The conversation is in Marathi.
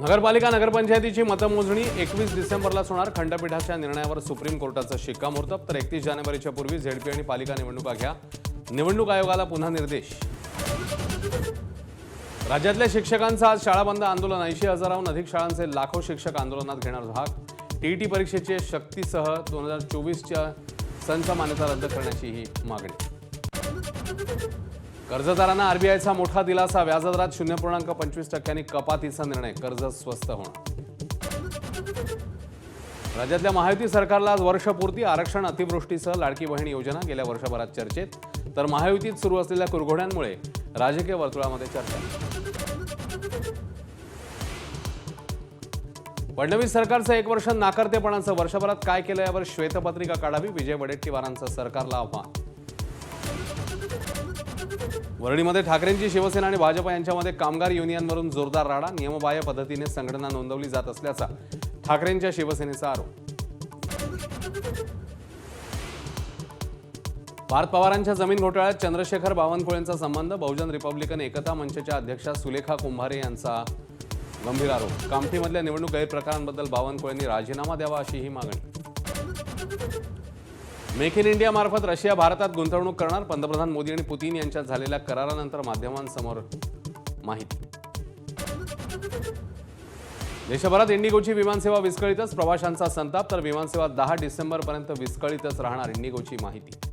नगरपालिका नगरपंचायतीची मतमोजणी 21 डिसेंबरलाच होणार. खंडपीठाच्या निर्णयावर सुप्रीम कोर्टाचं शिक्कामोर्तब. तर 31 जानेवारीच्या पूर्वी झेडपी आणि पालिका निवडणुका घ्या. निवडणूक आयोगाला पुन्हा निर्देश. राज्यातल्या शिक्षकांचं आज शाळा बंद आंदोलन. 80,000हून अधिक शाळांचे लाखो शिक्षक आंदोलनात घेणार भाग. टीईटी परीक्षेचे शक्तीसह 2024च्या संच मान्यता रद्द करण्याची ही मागणी. कर्जदारांना आरबीआयचा मोठा दिलासा. व्याजदरात 0.25% कपातीचा निर्णय. कर्ज स्वस्त होणार. राज्यातल्या महायुती सरकारला आज वर्षपूर्ती. आरक्षण, अतिवृष्टीसह लाडकी बहीण योजना गेल्या वर्षभरात चर्चेत. तर महायुतीत सुरू असलेल्या कुरघोड्यांमुळे राजकीय वर्तुळामध्ये चर्चा. फडणवीस सरकारचं 1 वर्ष नाकर्तेपणाचं. वर्षभरात काय केलं यावर श्वेतपत्रिका काढावी. विजय वडेट्टीवारांचं सरकारला आव्हान. वरळीमध्ये ठाकरेंची शिवसेना आणि भाजप यांच्यामध्ये कामगार युनियनवरून जोरदार राडा. नियमबाह्य पद्धतीने संघटना नोंदवली जात असल्याचा ठाकरेंच्या शिवसेनेचा आरोप. पार्थ पवारांच्या जमीन घोटाळ्यात चंद्रशेखर बावनकुळेंचा संबंध. बहुजन रिपब्लिकन एकता मंचच्या अध्यक्षा सुलेखा कुंभारे यांचा गंभीर आरोप. कामठीमधल्या निवडणूक गैरप्रकारांबद्दल बावनकुळेंनी राजीनामा द्यावा अशी ही मागणी. मेक इन इंडिया मार्फत रशिया भारतात गुंतवणूक करणार. पंतप्रधान मोदी आणि पुतीन यांच्यात झालेल्या करारानंतर माध्यमांसमोर माहिती. देशभरात इंडिगोची विमानसेवा विस्कळीतच. प्रवाशांचा संताप. तर विमानसेवा 10 डिसेंबरपर्यंत विस्कळीतच राहणार. इंडिगोची माहिती.